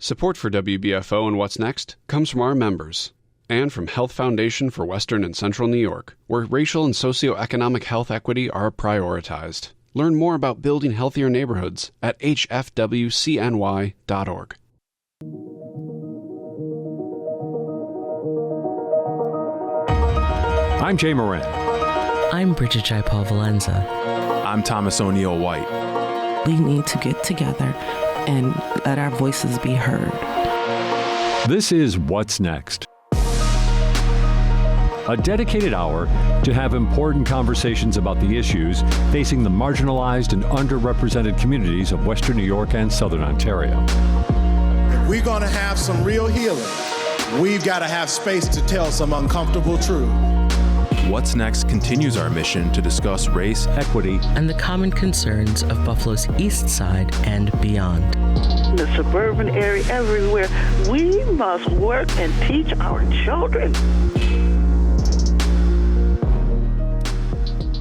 Support for WBFO and What's Next comes from our members and from Health Foundation for Western and Central New York, where racial and socioeconomic health equity are prioritized. Learn more about building healthier neighborhoods at hfwcny.org. I'm Jay Moran. I'm Bridget Jaipal Valenza. I'm Thomas O'Neill White. We need to get together and let our voices be heard. This is What's Next, a dedicated hour to have important conversations about the issues facing the marginalized and underrepresented communities of Western New York and Southern Ontario. If we're going to have some real healing, we've got to have space to tell some uncomfortable truth. What's Next continues our mission to discuss race, equity, and the common concerns of Buffalo's East Side and beyond. The suburban area, everywhere, we must work and teach our children.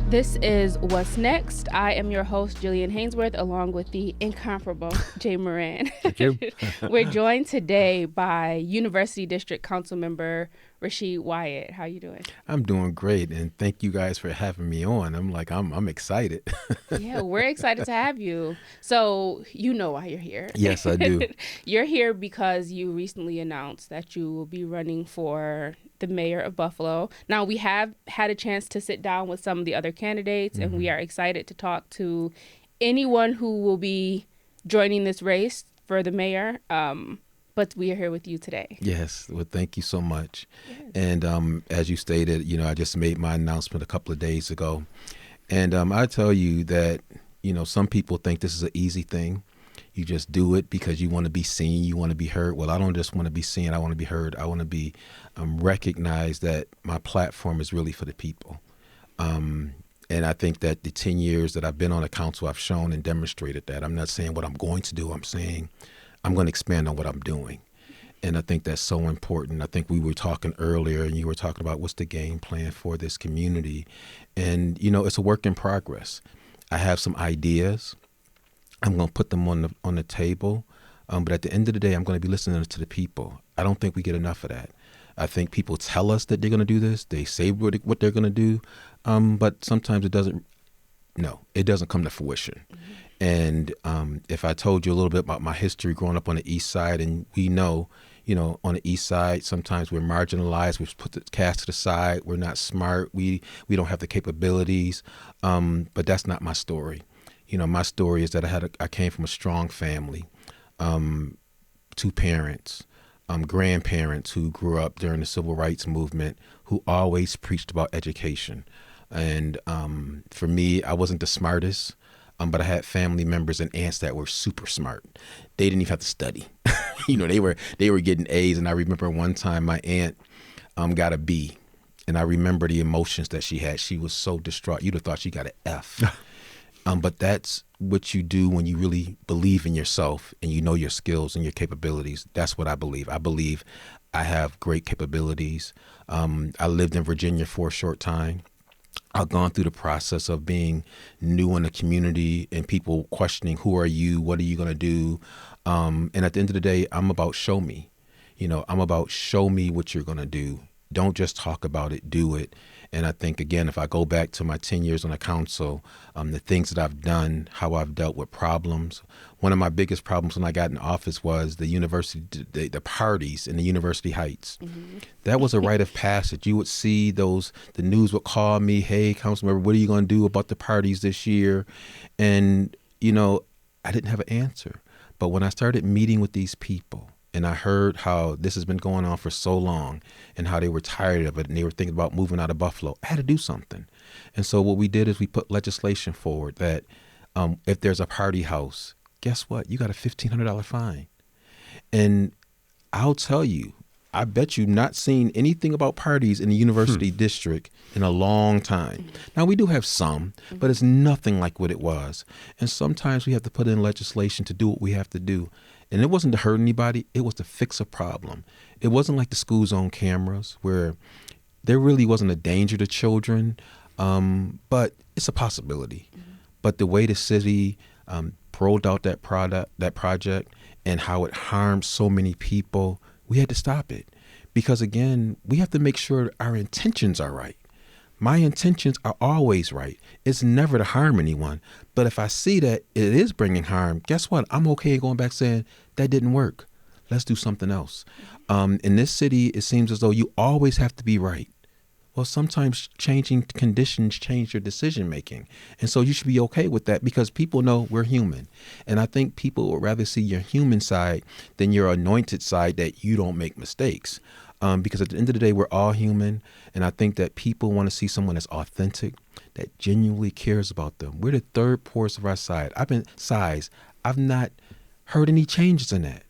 This is What's Next. I am your host, Jillian Hanesworth, along with the incomparable Jay Moran. Thank you. We're joined today by University District Council Member Rasheed Wyatt. How you doing? I'm doing great, and thank you guys for having me on. I'm excited. Yeah, we're excited to have you. So you know why you're here. Yes, I do. You're here because you recently announced that you will be running for the mayor of Buffalo. Now, we have had a chance to sit down with some of the other candidates, and we are excited to talk to anyone who will be joining this race for the mayor. But we are here with you today. Yes. Well, thank you so much. Yes. And as you stated, I just made my announcement a couple of days ago. And I tell you that, some people think this is an easy thing. You just do it because you want to be seen, you want to be heard. Well, I don't just want to be seen, I want to be heard. I want to be recognized that my platform is really for the people. And I think that the 10 years that I've been on the council, I've shown and demonstrated that. I'm not saying what I'm going to do. I'm saying I'm going to expand on what I'm doing. And I think that's so important. I think we were talking earlier and you were talking about what's the game plan for this community. And, it's a work in progress. I have some ideas. I'm going to put them on the table. But at the end of the day, I'm going to be listening to the people. I don't think we get enough of that. I think people tell us that they're going to do this. They say what they're going to do. But sometimes it doesn't come to fruition. Mm-hmm. And if I told you a little bit about my history growing up on the East Side, and we know, on the East Side, sometimes we're marginalized. We're put the cast to the side. We're not smart. We don't have the capabilities. But that's not my story. My story is that I came from a strong family, 2 parents, grandparents who grew up during the Civil Rights Movement, who always preached about education. And for me, I wasn't the smartest. But I had family members and aunts that were super smart. They didn't even have to study. They were getting A's. And I remember one time my aunt got a B. And I remember the emotions that she had. She was so distraught. You'd have thought she got an F. But that's what you do when you really believe in yourself and you know your skills and your capabilities. That's what I believe. I believe I have great capabilities. I lived in Virginia for a short time. I've gone through the process of being new in the community and people questioning, who are you? What are you going to do? And at the end of the day, I'm about show me. I'm about show me what you're going to do. Don't just talk about it, do it. And I think, again, if I go back to my 10 years on the council, the things that I've done, how I've dealt with problems. One of my biggest problems when I got in office was the parties in the University Heights. Mm-hmm. That was a rite of passage. You would see the news would call me, hey, council member, what are you going to do about the parties this year? And, I didn't have an answer. But when I started meeting with these people, and I heard how this has been going on for so long and how they were tired of it and they were thinking about moving out of Buffalo, I had to do something. And so what we did is we put legislation forward that if there's a party house, guess what? You got a $1,500 fine. And I'll tell you, I bet you've not seen anything about parties in the University District in a long time. Now, we do have some, but it's nothing like what it was. And sometimes we have to put in legislation to do what we have to do. And it wasn't to hurt anybody. It was to fix a problem. It wasn't like the school zone cameras where there really wasn't a danger to children, but it's a possibility. Mm-hmm. But the way the city rolled out that project and how it harmed so many people, we had to stop it. Because again, we have to make sure our intentions are right. My intentions are always right. It's never to harm anyone. But if I see that it is bringing harm, guess what? I'm okay going back saying that didn't work. Let's do something else. In this city, it seems as though you always have to be right. Well, sometimes changing conditions change your decision making. And so you should be okay with that because people know we're human. And I think people would rather see your human side than your anointed side that you don't make mistakes. Because at the end of the day, we're all human. And I think that people want to see someone that's authentic, that genuinely cares about them. We're the third poorest of our side. I've not heard any changes in that.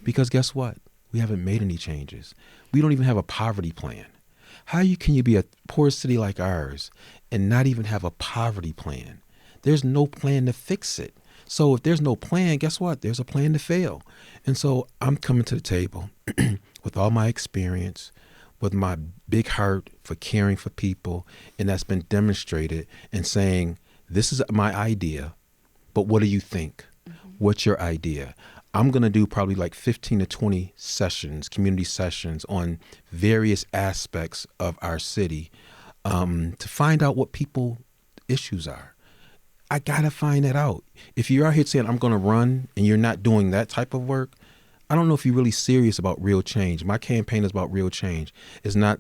Because guess what? We haven't made any changes. We don't even have a poverty plan. How can you be a poor city like ours and not even have a poverty plan? There's no plan to fix it. So if there's no plan, guess what? There's a plan to fail. And so I'm coming to the table with all my experience, with my big heart for caring for people, and that's been demonstrated, and saying, this is my idea, but what do you think? What's your idea? I'm going to do probably like 15 to 20 sessions, community sessions on various aspects of our city to find out what people issues are. I got to find that out. If you're out here saying I'm going to run and you're not doing that type of work, I don't know if you're really serious about real change. My campaign is about real change. It's not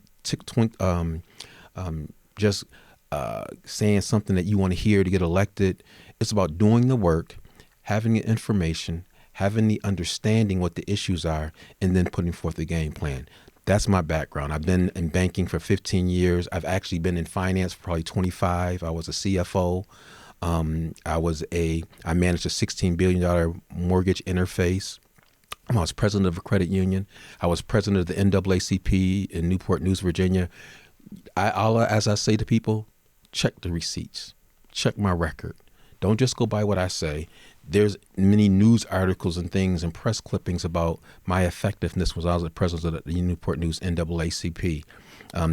just saying something that you want to hear to get elected. It's about doing the work, having the information, having the understanding what the issues are, and then putting forth a game plan. That's my background. I've been in banking for 15 years. I've actually been in finance for probably 25. I was a CFO. I managed a $16 billion mortgage interface. I was president of a credit union. I was president of the NAACP in Newport News, Virginia. As I say to people, check the receipts, check my record. Don't just go by what I say. There's many news articles and things and press clippings about my effectiveness when I was the president of the Newport News NAACP.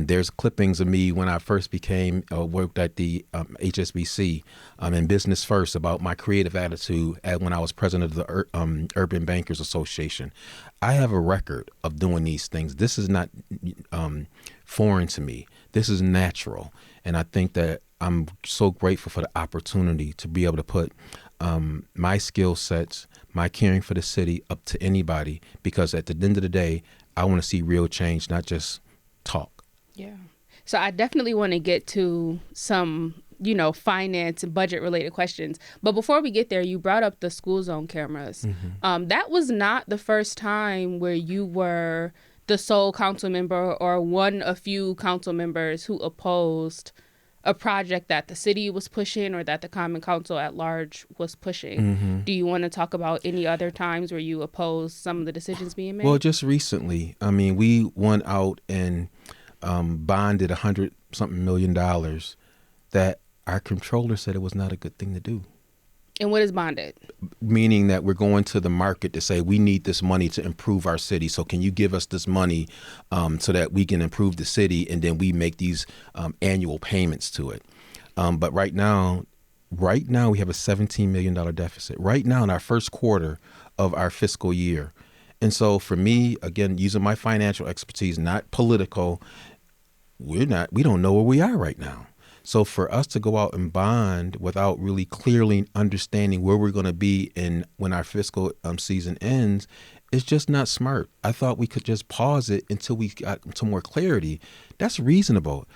There's clippings of me when I first worked at the HSBC in Business First about my creative attitude when I was president of the Urban Bankers Association. I have a record of doing these things. This is not foreign to me. This is natural. And I think that I'm so grateful for the opportunity to be able to put my skill sets, my caring for the city up to anybody, because at the end of the day, I want to see real change, not just talk. Yeah. So I definitely want to get to some, finance and budget related questions. But before we get there, you brought up the school zone cameras. Mm-hmm. That was not the first time where you were the sole council member or one of few council members who opposed a project that the city was pushing or that the Common Council at large was pushing. Mm-hmm. Do you want to talk about any other times where you opposed some of the decisions being made? Well, just recently, we went out and bonded $100-something million that our controller said it was not a good thing to do. And what is bonded? Meaning that we're going to the market to say, we need this money to improve our city. So can you give us this money so that we can improve the city? And then we make these annual payments to it. But right now we have a $17 million deficit right now in our first quarter of our fiscal year. And so for me, again, using my financial expertise, not political, we don't know where we are right now. So for us to go out and bond without really clearly understanding where we're going to be when our fiscal season ends, it's just not smart. I thought we could just pause it until we got some more clarity. That's reasonable.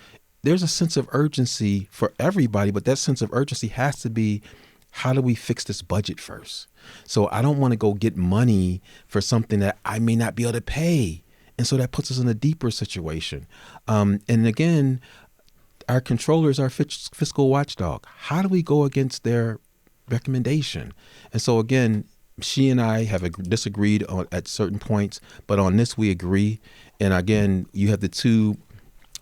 There's a sense of urgency for everybody, but that sense of urgency has to be, how do we fix this budget first? So I don't want to go get money for something that I may not be able to pay. And so that puts us in a deeper situation. And again, our controller is our fiscal watchdog. How do we go against their recommendation? And so again, she and I have disagreed at certain points, but on this we agree. And again, you have the two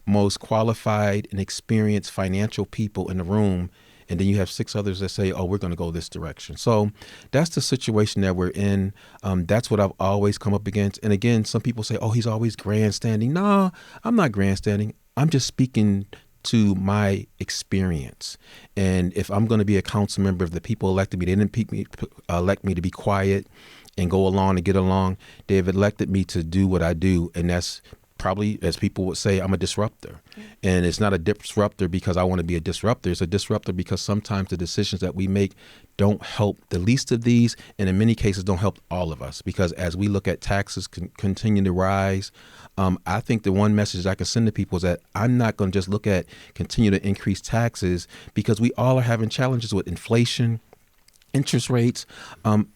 most qualified and experienced financial people in the room, and then you have 6 others that say, oh, we're going to go this direction. So that's the situation that we're in. That's what I've always come up against. And again, some people say, oh, he's always grandstanding. No, I'm not grandstanding. I'm just speaking to my experience. And if I'm going to be a council member, if the people elected me, they didn't elect me to be quiet and go along and get along. They've elected me to do what I do, and that's probably, as people would say, I'm a disruptor. And it's not a disruptor because I want to be a disruptor. It's a disruptor because sometimes the decisions that we make don't help the least of these, and in many cases don't help all of us. Because as we look at taxes continue to rise, I think the one message I can send to people is that I'm not going to just look at continue to increase taxes, because we all are having challenges with inflation, interest rates.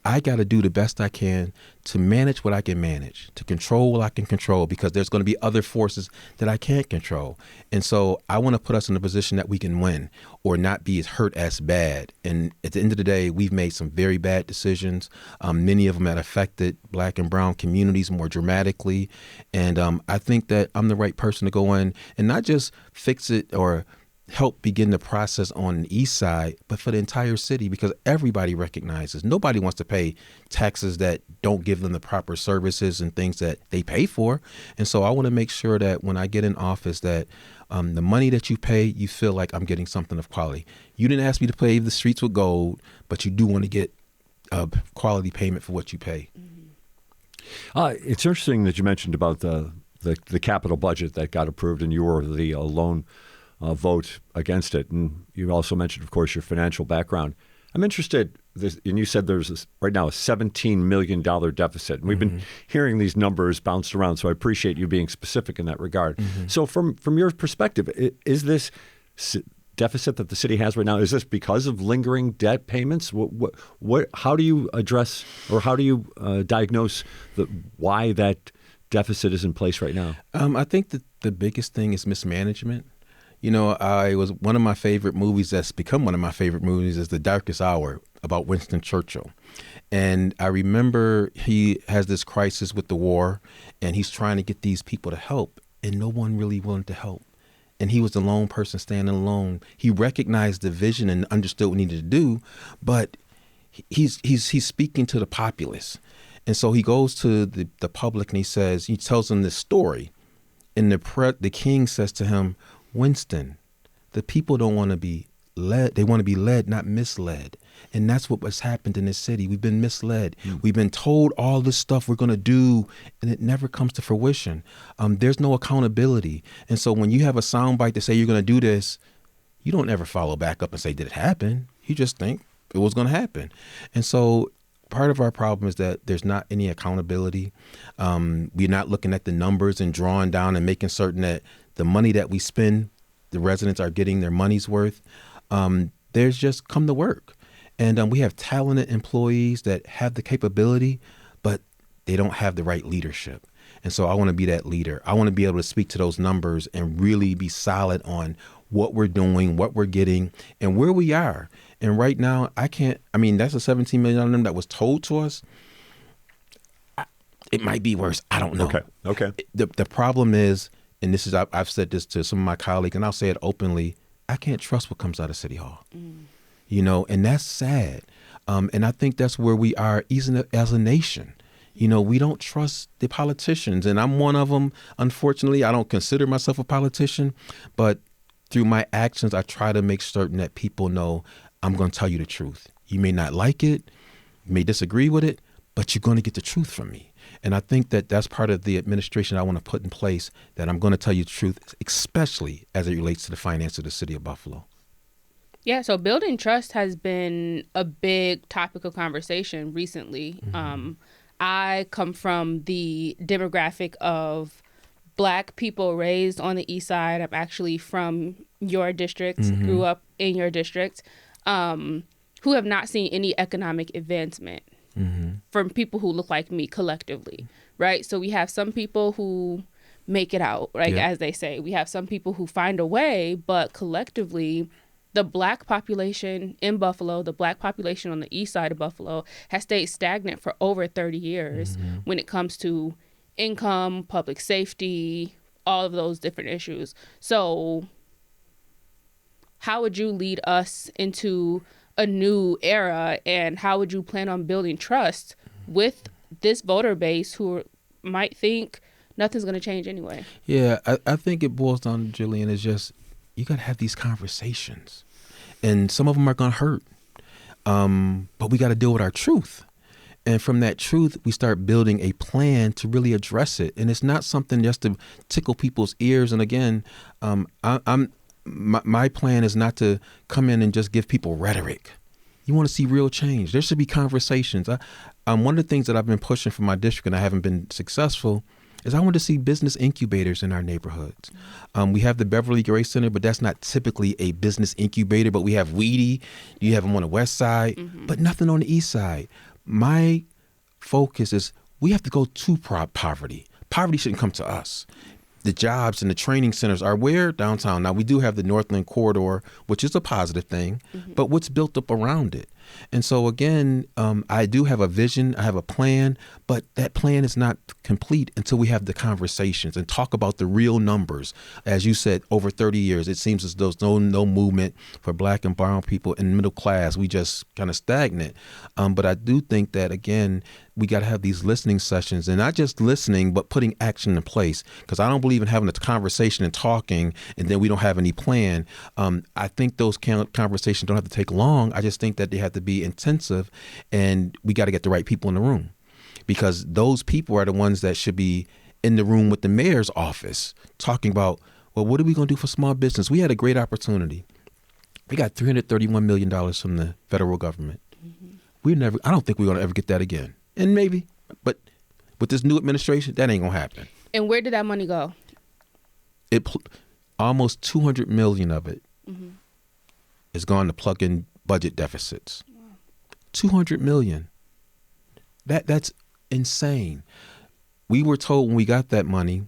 I got to do the best I can to manage what I can manage, to control what I can control, because there's going to be other forces that I can't control. And so I want to put us in a position that we can win or not be as hurt as bad. And at the end of the day, we've made some very bad decisions. Many of them have affected Black and brown communities more dramatically. And I think that I'm the right person to go in and not just fix it or help begin the process on the east side, but for the entire city, because everybody recognizes nobody wants to pay taxes that don't give them the proper services and things that they pay for. And so I want to make sure that when I get in office that the money that you pay, you feel like I'm getting something of quality. You didn't ask me to pave the streets with gold, but you do want to get a quality payment for what you pay. It's interesting that you mentioned about the capital budget that got approved, and you were the lone vote against it. And you also mentioned, of course, your financial background. I'm interested, and you said there's right now a $17 million deficit. And we've been hearing these numbers bounced around, so I appreciate you being specific in that regard. So from your perspective, is this deficit that the city has right now, is this because of lingering debt payments? How do you address, or how do you diagnose why that deficit is in place right now? I think that the biggest thing is mismanagement. You know, one of my favorite movies that's become one of my favorite movies is The Darkest Hour, about Winston Churchill. And I remember he has this crisis with the war, and he's trying to get these people to help, and no one really wanted to help. And he was the lone person standing alone. He recognized the vision and understood what he needed to do, but he's speaking to the populace. And so he goes to the public and he tells them this story. And the king says to him, Winston, the people don't want to be led. They want to be led, not misled. And that's what has happened in this city. We've been misled. We've been told all this stuff we're going to do, and it never comes to fruition. There's no accountability. And so when you have a soundbite to say you're going to do this, you don't ever follow back up and say, did it happen? You just think it was going to happen. And so part of our problem is that there's not any accountability. We're not looking at the numbers and drawing down and making certain that the money that we spend, the residents are getting their money's worth. There's just come to work. And we have talented employees that have the capability, but they don't have the right leadership. And so I want to be that leader. I want to be able to speak to those numbers and really be solid on what we're doing, what we're getting, and where we are. And right now, that's a $17 million that was told to us. It might be worse. I don't know. Okay. The problem is, and this is, I've said this to some of my colleagues, and I'll say it openly, I can't trust what comes out of City Hall. You know, and that's sad. And I think that's where we are as a nation. You know, we don't trust the politicians, and I'm one of them. Unfortunately, I don't consider myself a politician, but through my actions, I try to make certain that people know I'm going to tell you the truth. You may not like it, you may disagree with it, but you're going to get the truth from me. And I think that that's part of the administration I want to put in place, that I'm going to tell you the truth, especially as it relates to the finance of the city of Buffalo. Yeah, so building trust has been a big topic of conversation recently. I come from the demographic of Black people raised on the east side. I'm actually from your district, grew up in your district, who have not seen any economic advancement from people who look like me collectively, right? So we have some people who make it out, right, as they say. We have some people who find a way, but collectively, the Black population in Buffalo, the Black population on the east side of Buffalo, has stayed stagnant for over 30 years when it comes to income, public safety, all of those different issues. So how would you lead us into a new era, and how would you plan on building trust with this voter base who might think nothing's going to change anyway? Yeah, I think it boils down to, Jillian, is just you got to have these conversations, and some of them are going to hurt, but we got to deal with our truth. And from that truth, we start building a plan to really address it. And it's not something just to tickle people's ears. And again, my plan is not to come in and just give people rhetoric. You want to see real change. There should be conversations. One of the things that I've been pushing for my district, and I haven't been successful, is I want to see business incubators in our neighborhoods. We have the Beverly Grace Center, but that's not typically a business incubator. But we have Weedy. You have them on the west side, but nothing on the east side. My focus is we have to go to poverty. Poverty shouldn't come to us. The jobs and the training centers are where? Downtown. Now, we do have the Northland Corridor, which is a positive thing, but what's built up around it? And so, again, I do have a vision. I have a plan, but that plan is not complete until we have the conversations and talk about the real numbers. As you said, over 30 years, it seems as though there's no movement for Black and brown people in middle class. We just kind of stagnant. But I do think that, again, we got to have these listening sessions, and not just listening, but putting action in place. Because I don't believe in having a conversation and talking, and then we don't have any plan. I think those conversations don't have to take long. I just think that they have to be intensive, and we got to get the right people in the room, because those people are the ones that should be in the room with the mayor's office talking about, well, what are we going to do for small business? We had a great opportunity. We got $331 million from the federal government. I don't think we're going to ever get that again. And maybe, but with this new administration, that ain't going to happen. And where did that money go? Almost $200 million of it is gone to plug in budget deficits. Wow. $200 million. That's insane. We were told when we got that money,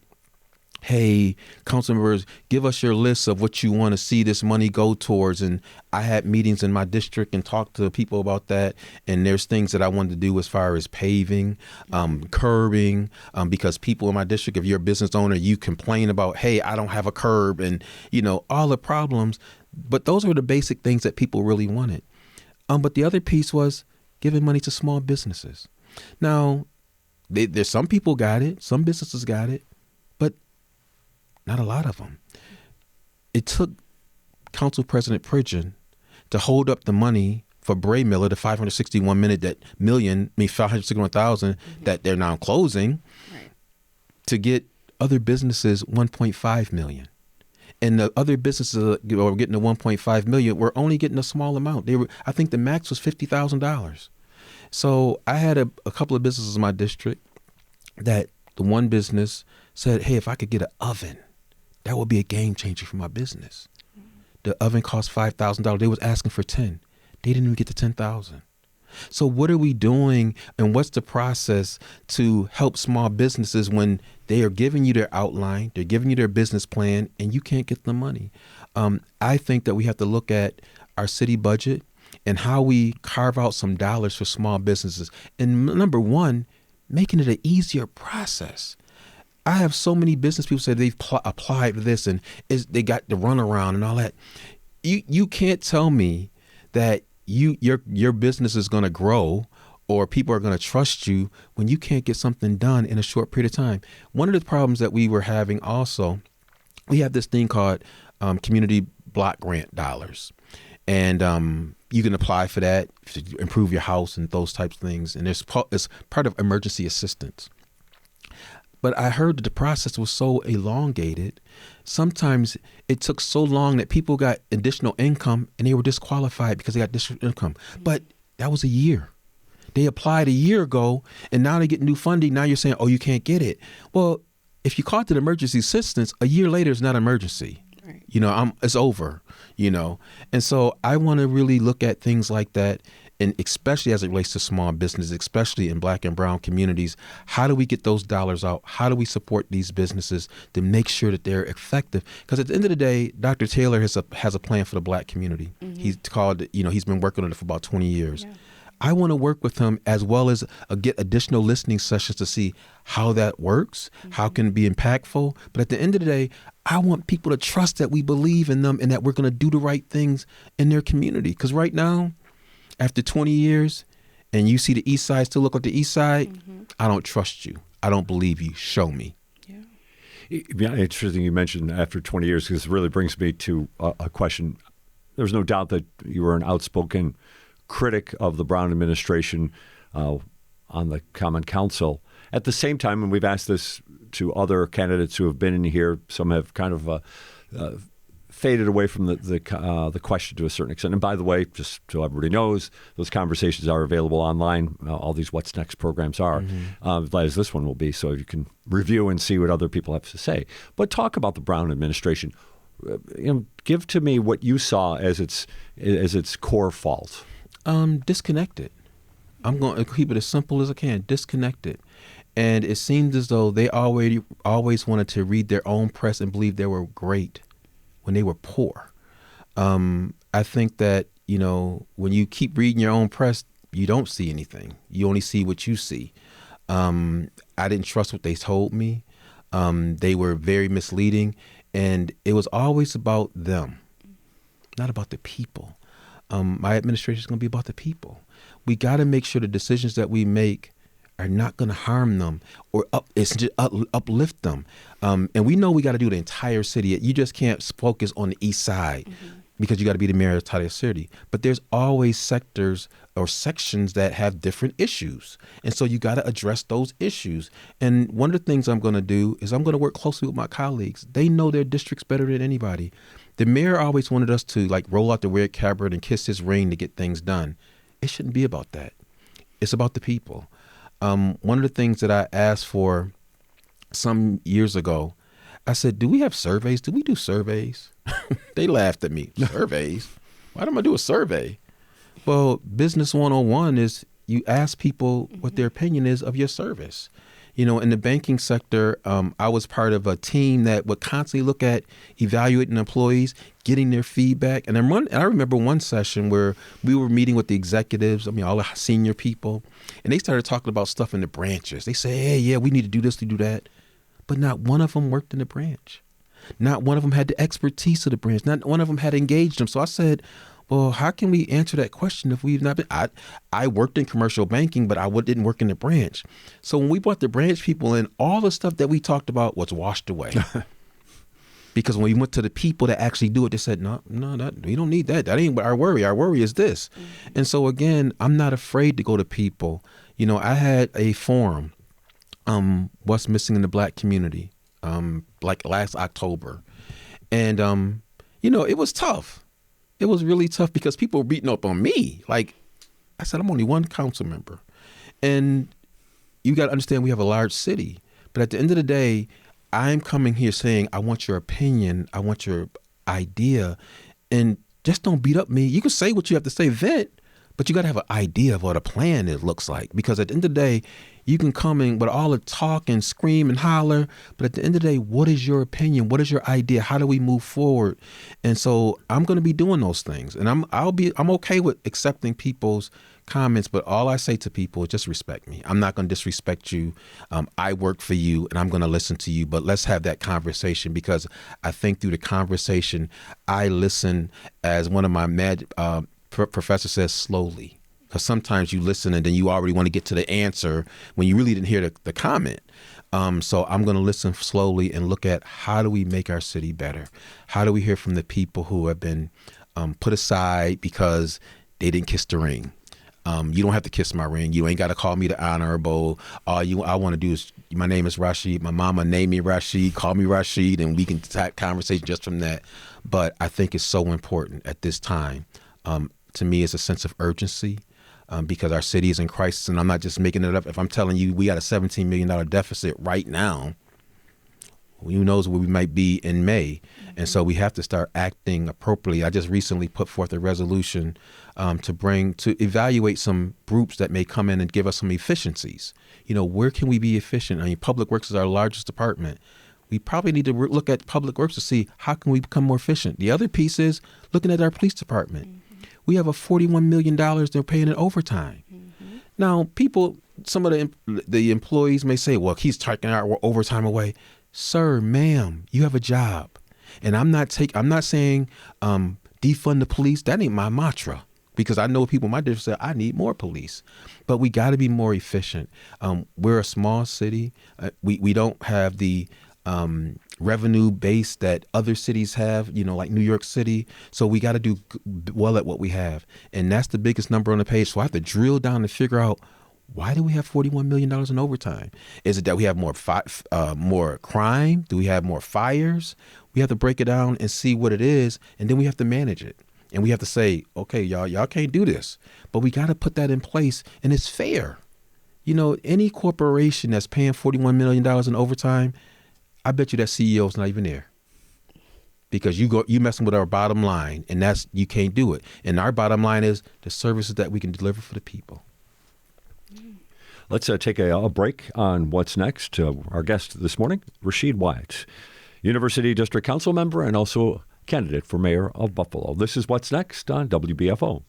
hey, council members, give us your list of what you want to see this money go towards. And I had meetings in my district and talked to people about that. And there's things that I wanted to do as far as paving, curbing, because people in my district, if you're a business owner, you complain about, hey, I don't have a curb and, all the problems. But those were the basic things that people really wanted. But the other piece was giving money to small businesses. Now, there's some people got it, some businesses got it, but not a lot of them. It took Council President Pridgeon to hold up the money for Bray Miller, the 561,000 that they're now closing, to get other businesses $1.5 million. And the other businesses that were getting the $1.5 million were only getting a small amount. I think the max was $50,000. So I had a couple of businesses in my district that the one business said, hey, if I could get an oven, that would be a game changer for my business. The oven cost $5,000. They was asking for 10. They didn't even get to 10,000. So what are we doing, and what's the process to help small businesses when they are giving you their outline, they're giving you their business plan, and you can't get the money? I think that we have to look at our city budget and how we carve out some dollars for small businesses. And number one, making it an easier process. I have so many business people say they've applied for this and they got the runaround and all that. You can't tell me that your business is going to grow or people are going to trust you when you can't get something done in a short period of time. One of the problems that we were having also, we have this thing called community block grant dollars. And you can apply for that to improve your house and those types of things. And it's part of emergency assistance. But I heard that the process was so elongated. Sometimes it took so long that people got additional income and they were disqualified because they got additional income. But that was a year. They applied a year ago and now they get new funding. Now you're saying, oh, you can't get it. Well, if you call it an emergency assistance, a year later it's not an emergency. Right. It's over, And so I want to really look at things like that. And especially as it relates to small business, especially in Black and brown communities, how do we get those dollars out? How do we support these businesses to make sure that they're effective? Because at the end of the day, Dr. Taylor has a plan for the Black community. He's called, he's been working on it for about 20 years. Yeah. I want to work with him as well as get additional listening sessions to see how that works, how can it be impactful. But at the end of the day, I want people to trust that we believe in them and that we're going to do the right things in their community. Because right now, after 20 years, and you see the East Side still look like the East Side, I don't trust you. I don't believe you. Show me. Yeah, interesting you mentioned after 20 years, because it really brings me to a question. There's no doubt that you were an outspoken critic of the Brown administration. on the Common Council. At the same time, and we've asked this to other candidates who have been in here, some have kind of faded away from the question to a certain extent. And by the way, just so everybody knows, those conversations are available online. All these What's Next programs are, as this one will be, so you can review and see what other people have to say. But talk about the Brown administration. Give to me what you saw as its core fault. Disconnected. I'm going to keep it as simple as I can. Disconnected. And it seemed as though they always wanted to read their own press and believe they were great when they were poor. I think that, when you keep reading your own press, you don't see anything. You only see what you see. I didn't trust what they told me. They were very misleading. And it was always about them, not about the people. My administration is going to be about the people. We got to make sure the decisions that we make are not going to harm them or uplift them. And we know we got to do the entire city. You just can't focus on the east side because you got to be the mayor of the entire city. But there's always sectors or sections that have different issues. And so you got to address those issues. And one of the things I'm going to do is I'm going to work closely with my colleagues. They know their districts better than anybody. The mayor always wanted us to roll out the red carpet and kiss his ring to get things done. It shouldn't be about that. It's about the people. One of the things that I asked for some years ago, I said, do we have surveys? Do we do surveys? They laughed at me. Surveys? Why don't I do a survey? Well, Business 101 is you ask people what their opinion is of your service. In the banking sector, I was part of a team that would constantly look at evaluating employees, getting their feedback. And I remember one session where we were meeting with the executives, all the senior people, and they started talking about stuff in the branches. They say, hey, yeah, we need to do this, to do that. But not one of them worked in the branch. Not one of them had the expertise of the branch. Not one of them had engaged them. So I said, well, how can we answer that question if we've not been? I worked in commercial banking, but I didn't work in the branch. So when we brought the branch people in, all the stuff that we talked about was washed away. Because when we went to the people that actually do it, they said, no, we don't need that. That ain't our worry. Our worry is this. And so, again, I'm not afraid to go to people. I had a forum, What's Missing in the Black Community, last October. And, it was tough. It was really tough because people were beating up on me. I said, I'm only one council member. And you got to understand we have a large city. But at the end of the day, I'm coming here saying, I want your opinion. I want your idea. And just don't beat up me. You can say what you have to say, vent, but you got to have an idea of what a plan it looks like. Because at the end of the day, you can come in with all the talk and scream and holler, but at the end of the day, what is your opinion? What is your idea? How do we move forward? And so I'm going to be doing those things, and I'm okay with accepting people's comments, but all I say to people is just respect me. I'm not going to disrespect you. I work for you, and I'm going to listen to you, but let's have that conversation, because I think through the conversation, I listen, as one of my professors says, slowly. Because sometimes you listen and then you already want to get to the answer when you really didn't hear the comment. So I'm going to listen slowly and look at how do we make our city better? How do we hear from the people who have been put aside because they didn't kiss the ring? You don't have to kiss my ring. You ain't got to call me the honorable. All I want to do is, my name is Rasheed. My mama named me Rasheed. Call me Rasheed, and we can have conversation just from that. But I think it's so important at this time. To me, it's a sense of urgency. Because our city is in crisis, and I'm not just making it up. If I'm telling you we got a $17 million deficit right now, who knows where we might be in May. And so we have to start acting appropriately. I just recently put forth a resolution to evaluate some groups that may come in and give us some efficiencies. Where can we be efficient? Public Works is our largest department. We probably need to look at Public Works to see how can we become more efficient. The other piece is looking at our police department. We have a $41 million they're paying in overtime. Now, some of the employees may say, well, he's taking our overtime away. Sir, ma'am, you have a job. And I'm not saying defund the police. That ain't my mantra, because I know people in my district say, I need more police. But we got to be more efficient. We're a small city. We don't have the revenue base that other cities have, like New York City. So we got to do well at what we have. And that's the biggest number on the page. So I have to drill down and figure out Why do we have $41 million in overtime? Is it that we have more crime? Do we have more fires? We have to break it down and see what it is, and then we have to manage it. And we have to say, okay, y'all can't do this, but we got to put that in place, and it's fair. You know, any corporation that's paying $41 million in overtime, I bet you that CEO's not even there. Because you messing with our bottom line, and you can't do it. And our bottom line is the services that we can deliver for the people. Let's take a break on what's next. Our guest this morning, Rasheed Wyatt, University District Council member and also candidate for mayor of Buffalo. This is what's next on WBFO.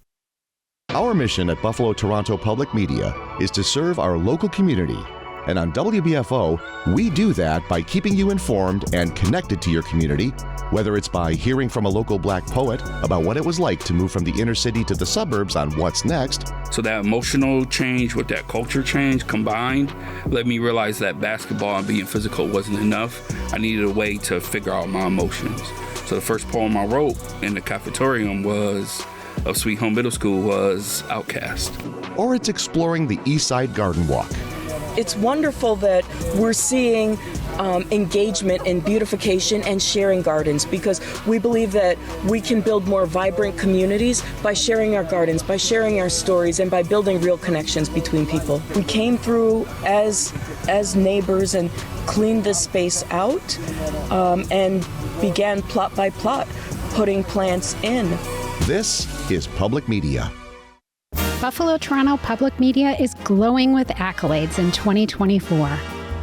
Our mission at Buffalo Toronto Public Media is to serve our local community. And on WBFO, we do that by keeping you informed and connected to your community, whether it's by hearing from a local Black poet about what it was like to move from the inner city to the suburbs on What's Next. So that emotional change with that culture change combined let me realize that basketball and being physical wasn't enough. I needed a way to figure out my emotions. So the first poem I wrote in the cafeteria of Sweet Home Middle School was Outcast. Or it's exploring the East Side Garden Walk. It's wonderful that we're seeing engagement in beautification and sharing gardens, because we believe that we can build more vibrant communities by sharing our gardens, by sharing our stories, and by building real connections between people. We came through as neighbors and cleaned this space out and began plot by plot putting plants in. This is public media. Buffalo Toronto Public Media is glowing with accolades in 2024.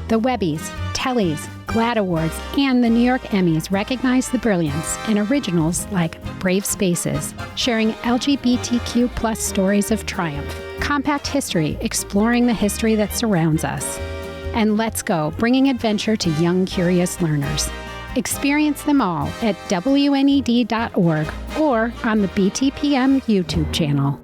The Webbies, Tellys, GLAD Awards, and the New York Emmys recognize the brilliance in originals like Brave Spaces, sharing LGBTQ+ stories of triumph, Compact History, exploring the history that surrounds us, and Let's Go, bringing adventure to young, curious learners. Experience them all at WNED.org or on the BTPM YouTube channel.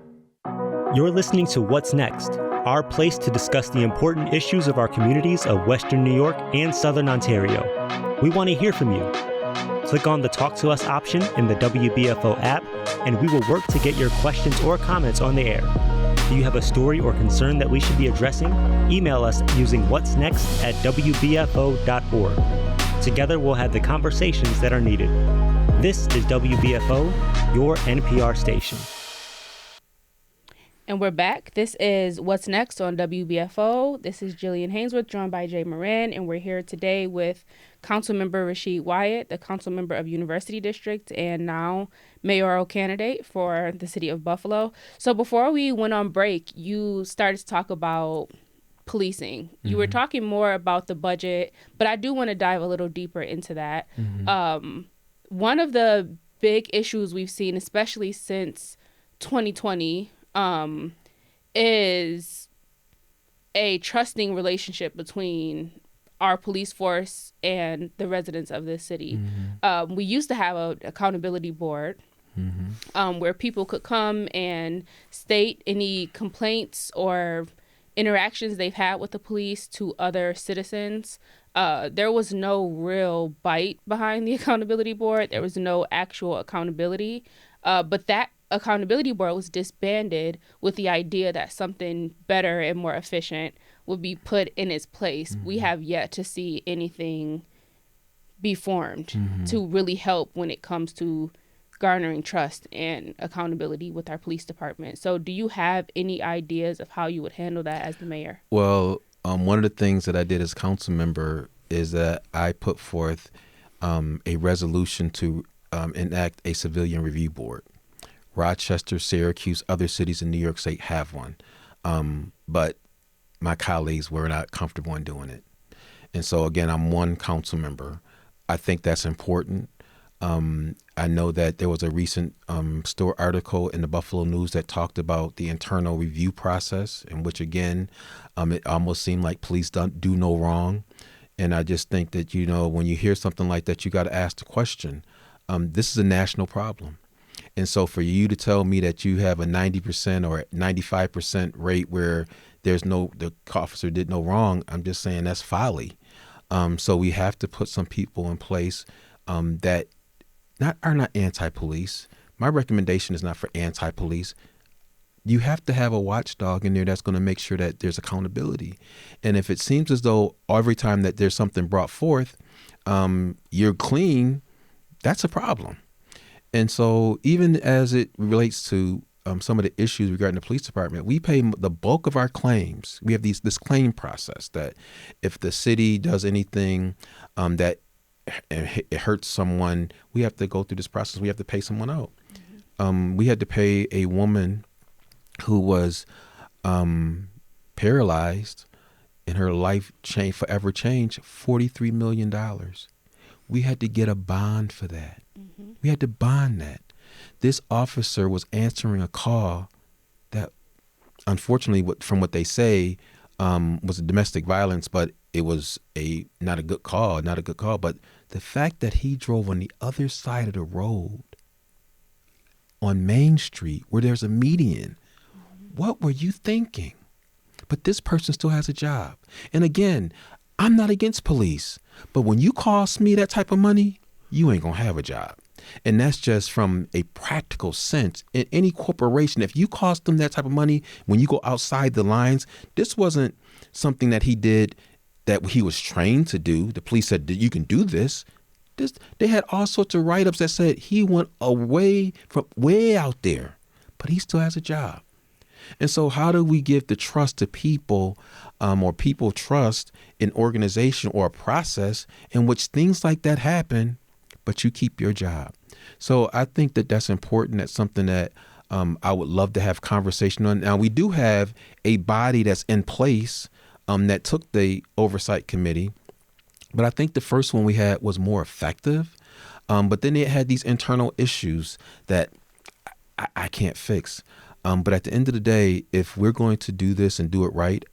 You're listening to What's Next, our place to discuss the important issues of our communities of Western New York and Southern Ontario. We want to hear from you. Click on the Talk to Us option in the WBFO app, and we will work to get your questions or comments on the air. Do you have a story or concern that we should be addressing? Email us using whatsnext@wbfo.org. Together, we'll have the conversations that are needed. This is WBFO, your NPR station. And we're back. This is What's Next on WBFO. This is Jillian Hanesworth, joined by Jay Moran, and we're here today with Councilmember Rasheed Wyatt, the council member of University District and now mayoral candidate for the city of Buffalo. So before we went on break, you started to talk about policing. Mm-hmm. You were talking more about the budget, but I do want to dive a little deeper into that. Mm-hmm. One of the big issues we've seen, especially since 2020, is a trusting relationship between our police force and the residents of this city. Mm-hmm. We used to have an accountability board where people could come and state any complaints or interactions they've had with the police to other citizens. There was no real bite behind the accountability board. There was no actual accountability. But that accountability board was disbanded with the idea that something better and more efficient would be put in its place. Mm-hmm. We have yet to see anything be formed to really help when it comes to garnering trust and accountability with our police department. So do you have any ideas of how you would handle that as the mayor? Well, one of the things that I did as council member is that I put forth a resolution to enact a civilian review board. Rochester, Syracuse, other cities in New York State have one. But my colleagues were not comfortable in doing it. And so, again, I'm one council member. I think that's important. I know that there was a recent story article in the Buffalo News that talked about the internal review process, in which, again, it almost seemed like police don't do no wrong. And I just think that, you know, when you hear something like that, you got to ask the question. This is a national problem. And so for you to tell me that you have a 90% or 95% rate where the officer did no wrong, I'm just saying that's folly. So we have to put some people in place that are not anti-police. My recommendation is not for anti-police. you have to have a watchdog in there that's going to make sure that there's accountability. And if it seems as though every time that there's something brought forth, you're clean, that's a problem. And so even as it relates to some of the issues regarding the police department, we pay the bulk of our claims. We have this claim process that if the city does anything that it hurts someone, we have to go through this process. We have to pay someone out. We had to pay a woman who was paralyzed and her life forever changed, $43 million. We had to get a bond for that. We had to bond that. This officer was answering a call that, unfortunately, from what they say, was a domestic violence, but it was not a good call. But the fact that he drove on the other side of the road on Main Street where there's a median, what were you thinking? But this person still has a job. And again, I'm not against police, but when you cost me that type of money, you ain't gonna have a job. And that's just from a practical sense. In any corporation, if you cost them that type of money, when you go outside the lines, this wasn't something that he did that he was trained to do. The police said that you can do this. They had all sorts of write-ups that said he went away from way out there, but he still has a job. And so how do we give the trust to people or people trust an organization or a process in which things like that happen, but you keep your job? So I think that that's important. That's something that I would love to have conversation on. Now, we do have a body that's in place that took the oversight committee, but I think the first one we had was more effective. But then it had these internal issues that I can't fix. But at the end of the day, if we're going to do this and do it right,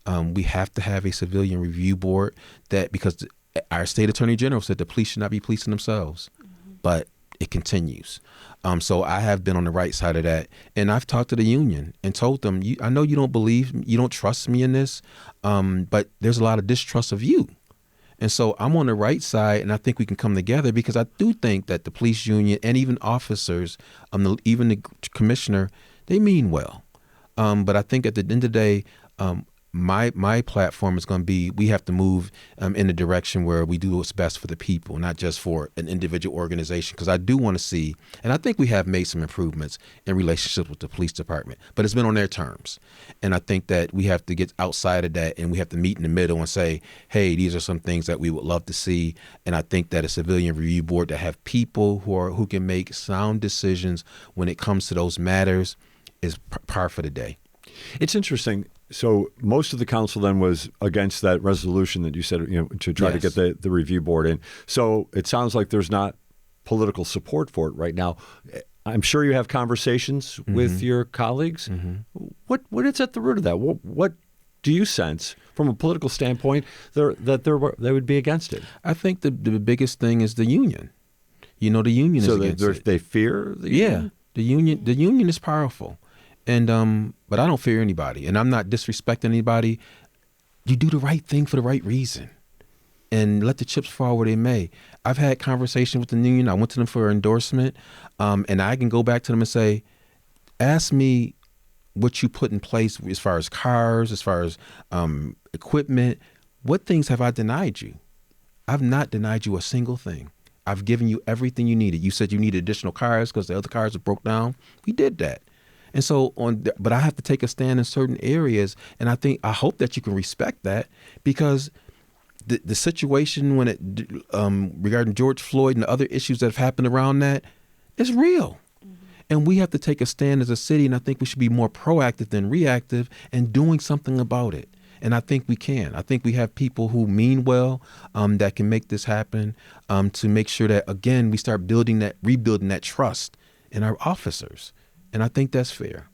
we have to have a civilian review board because our state attorney general said the police should not be policing themselves, but it continues. So I have been on the right side of that. And I've talked to the union and told them, I know you don't trust me in this, but there's a lot of distrust of you. And so I'm on the right side, and I think we can come together because I do think that the police union and even officers, even the commissioner, they mean well. But I think at the end of the day, my platform is going to be, we have to move in a direction where we do what's best for the people, not just for an individual organization. Because I do want to see, and I think we have made some improvements in relationships with the police department, but it's been on their terms. And I think that we have to get outside of that and we have to meet in the middle and say, hey, these are some things that we would love to see. And I think that a civilian review board to have people who can make sound decisions when it comes to those matters is par for the day. It's interesting. So most of the council then was against that resolution that you said, to try to get the review board in. So it sounds like there's not political support for it right now. I'm sure you have conversations with your colleagues. What is at the root of that? What do you sense from a political standpoint that they would be against it? I think the biggest thing is the union. The union is against it. They fear the union? The union is powerful. And but I don't fear anybody, and I'm not disrespecting anybody. You do the right thing for the right reason, and let the chips fall where they may. I've had conversations with the union. I went to them for endorsement, and I can go back to them and say, ask me what you put in place as far as cars, as far as equipment. What things have I denied you? I've not denied you a single thing. I've given you everything you needed. You said you needed additional cars because the other cars were broke down. We did that. And so but I have to take a stand in certain areas, and I hope that you can respect that, because the situation when regarding George Floyd and the other issues that have happened around that is real. And we have to take a stand as a city, and I think we should be more proactive than reactive and doing something about it. And I think we can. I think we have people who mean well that can make this happen to make sure that, again, we start rebuilding that trust in our officers. And I think that's fair.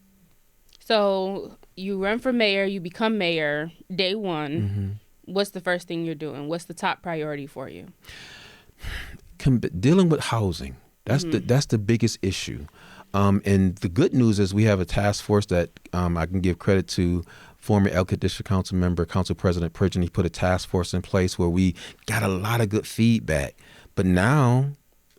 So you run for mayor, you become mayor, day one. What's the first thing you're doing? What's the top priority for you? Dealing with housing. That's the biggest issue. And the good news is we have a task force that I can give credit to former Ellicott District Council member, Council President Pridgeon. He put a task force in place where we got a lot of good feedback. But now,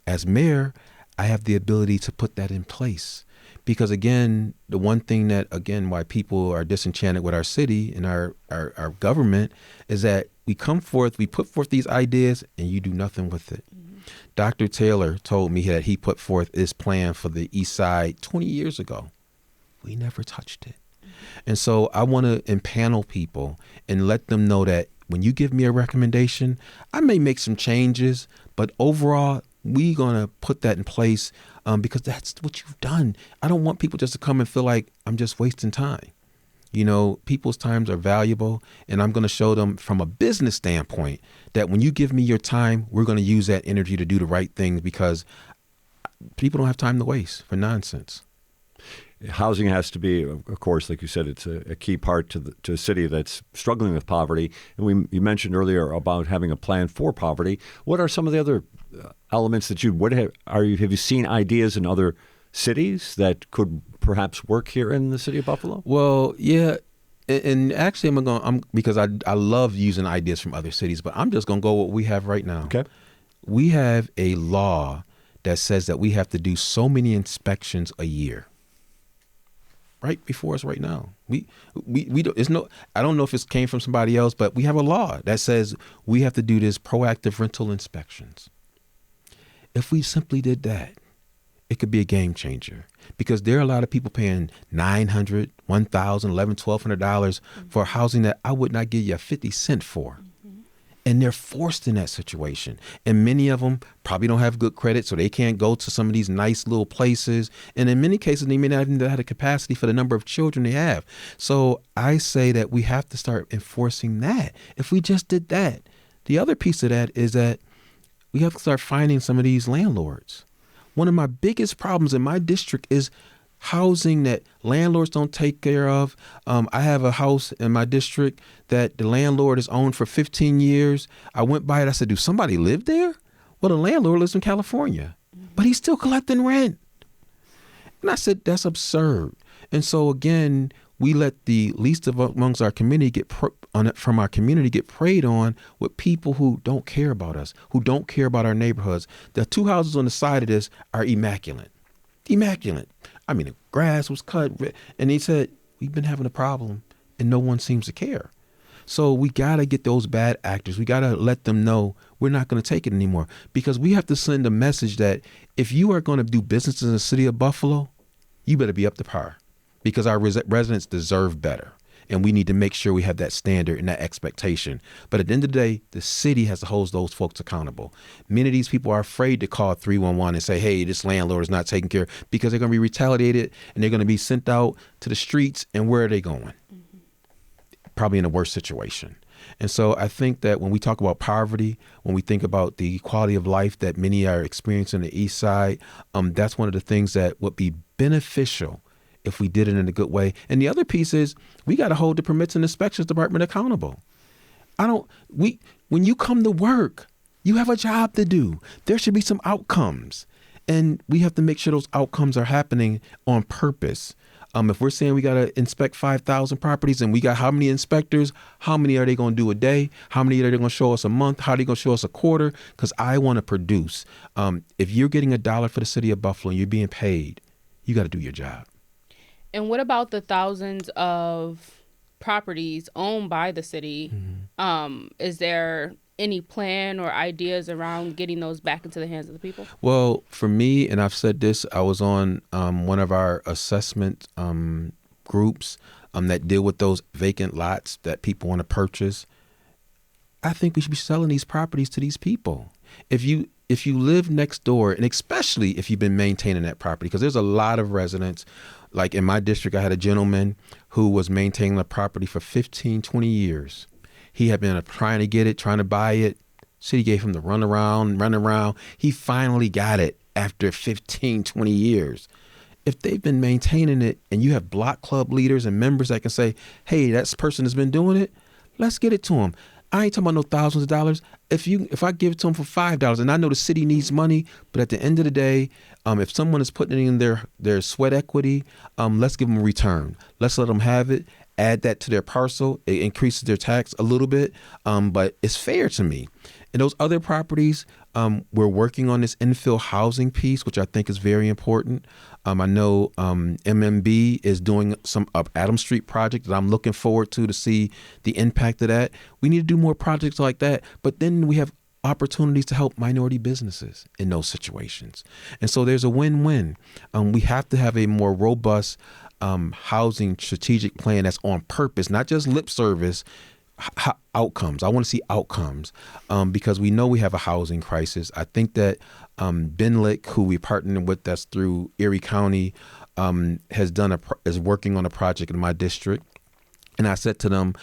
as mayor, I have the ability to put that in place, Because again, the one thing that, again, why people are disenchanted with our city and our government is that we put forth these ideas and you do nothing with it. Dr. Taylor told me that he put forth this plan for the East Side 20 years ago. We never touched it. And so I want to empanel people and let them know that when you give me a recommendation, I may make some changes, but overall, we're going to put that in place because that's what you've done. I don't want people just to come and feel like I'm just wasting time. You know, people's times are valuable, and I'm going to show them from a business standpoint that when you give me your time, we're going to use that energy to do the right things because people don't have time to waste for nonsense. Housing has to be, of course, like you said, it's a key part to a city that's struggling with poverty. And you mentioned earlier about having a plan for poverty. What are some of the other elements that have you seen ideas in other cities that could perhaps work here in the city of Buffalo? Well, yeah. And actually, because I love using ideas from other cities, but I'm just going to go with what we have right now. Okay. We have a law that says that we have to do so many inspections a year. Right before us right now. We don't, I don't know if it came from somebody else, but we have a law that says we have to do this proactive rental inspections. If we simply did that, it could be a game changer because there are a lot of people paying $900, $1,000, $1,100, $1,200 for housing that I would not give you a 50 cent for. And they're forced in that situation. And many of them probably don't have good credit, so they can't go to some of these nice little places. And in many cases, they may not even have the capacity for the number of children they have. So I say that we have to start enforcing that. If we just did that. The other piece of that is that we have to start finding some of these landlords. One of my biggest problems in my district is housing that landlords don't take care of. I have a house in my district that the landlord has owned for 15 years. I went by it. I said, do somebody live there? Well, the landlord lives in California, but he's still collecting rent. And I said, that's absurd. And so, again, we let the least of amongst our community from our community get preyed on with people who don't care about us, who don't care about our neighborhoods. The two houses on the side of this are immaculate. Immaculate. I mean, the grass was cut. And he said, we've been having a problem and no one seems to care. So we got to get those bad actors. We got to let them know we're not going to take it anymore because we have to send a message that if you are going to do business in the city of Buffalo, you better be up to par because our residents deserve better. And we need to make sure we have that standard and that expectation. But at the end of the day, the city has to hold those folks accountable. Many of these people are afraid to call 311 and say, hey, this landlord is not taking care because they're going to be retaliated and they're going to be sent out to the streets. And where are they going? Probably in a worse situation. And so I think that when we talk about poverty, when we think about the quality of life that many are experiencing on the East Side, that's one of the things that would be beneficial if we did it in a good way. And the other piece is we got to hold the permits and inspections department accountable. When you come to work, you have a job to do. There should be some outcomes. And we have to make sure those outcomes are happening on purpose. If we're saying we got to inspect 5,000 properties and we got how many inspectors, how many are they going to do a day? How many are they going to show us a month? How are they going to show us a quarter? Because I want to produce. If you're getting $1 for the city of Buffalo and you're being paid, you got to do your job. And what about the thousands of properties owned by the city? Is there any plan or ideas around getting those back into the hands of the people? Well, for me, and I've said this, I was on one of our assessment groups that deal with those vacant lots that people want to purchase. I think we should be selling these properties to these people. If you live next door, and especially if you've been maintaining that property, because there's a lot of residents. Like in my district, I had a gentleman who was maintaining a property for 15, 20 years. He had been trying to get it, trying to buy it. City gave him the run around. He finally got it after 15, 20 years. If they've been maintaining it and you have block club leaders and members that can say, hey, that person has been doing it, let's get it to him. I ain't talking about no thousands of dollars. If I give it to them for $5, and I know the city needs money, but at the end of the day, if someone is putting in their sweat equity, let's give them a return. Let's let them have it. Add that to their parcel. It increases their tax a little bit, but it's fair to me. And those other properties, we're working on this infill housing piece, which I think is very important. I know MMB is doing some Adam Street project that I'm looking forward to see the impact of that. We need to do more projects like that. But then we have opportunities to help minority businesses in those situations. And so there's a win-win. We have to have a more robust housing strategic plan that's on purpose, not just lip service, outcomes. I want to see outcomes because we know we have a housing crisis. I think that Benlick, who we partnered with, that's through Erie County, is working on a project in my district. And I said to them,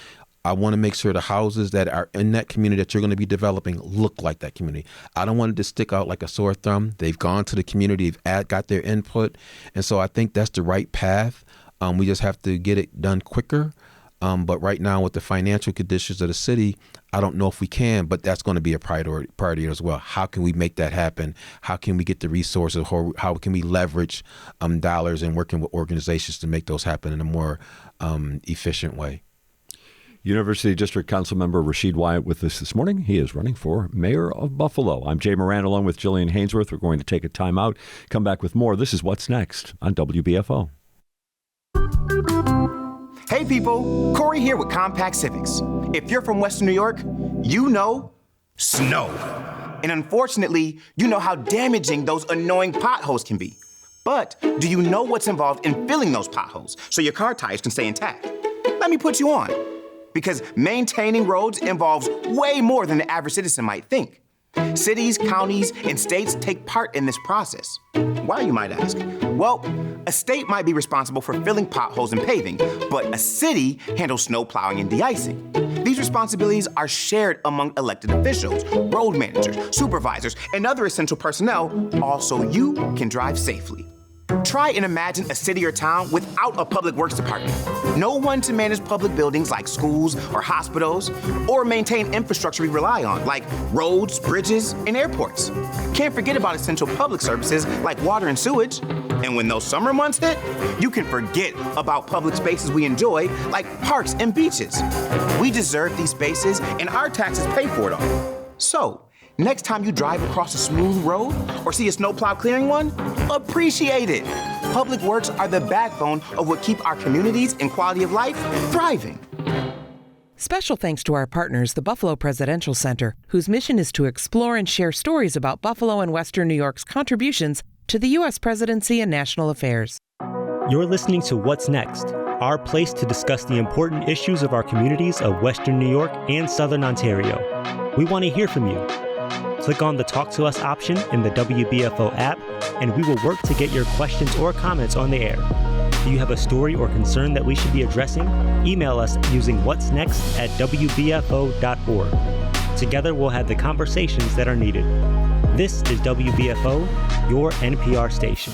I want to make sure the houses that are in that community that you're going to be developing look like that community. I don't want it to stick out like a sore thumb. They've gone to the community, they've got their input. And so I think that's the right path. We just have to get it done quicker. But right now with the financial conditions of the city, I don't know if we can, but that's going to be a priority as well. How can we make that happen? How can we get the resources? How can we leverage dollars and working with organizations to make those happen in a more efficient way? University District Council Member Rasheed Wyatt with us this morning. He is running for mayor of Buffalo. I'm Jay Moran along with Jillian Hanesworth. We're going to take a time out, come back with more. This is What's Next on WBFO. Hey people, Corey here with Compact Civics. If you're from Western New York, you know snow. And unfortunately, you know how damaging those annoying potholes can be. But do you know what's involved in filling those potholes so your car tires can stay intact? Let me put you on. Because maintaining roads involves way more than the average citizen might think. Cities, counties, and states take part in this process. Why, you might ask? Well, a state might be responsible for filling potholes and paving, but a city handles snow plowing and de-icing. These responsibilities are shared among elected officials, road managers, supervisors, and other essential personnel, all so you can drive safely. Try and imagine a city or town without a public works department. No one to manage public buildings like schools or hospitals, or maintain infrastructure we rely on, like roads, bridges, and airports. Can't forget about essential public services like water and sewage. And when those summer months hit, you can forget about public spaces we enjoy, like parks and beaches. We deserve these spaces, and our taxes pay for it all. So, next time you drive across a smooth road or see a snowplow clearing one, appreciate it. Public works are the backbone of what keep our communities and quality of life thriving. Special thanks to our partners, the Buffalo Presidential Center, whose mission is to explore and share stories about Buffalo and Western New York's contributions to the U.S. presidency and national affairs. You're listening to What's Next, our place to discuss the important issues of our communities of Western New York and Southern Ontario. We want to hear from you. Click on the Talk to Us option in the WBFO app, and we will work to get your questions or comments on the air. Do you have a story or concern that we should be addressing? Email us using whatsnext@wbfo.org. Together, we'll have the conversations that are needed. This is WBFO, your NPR station.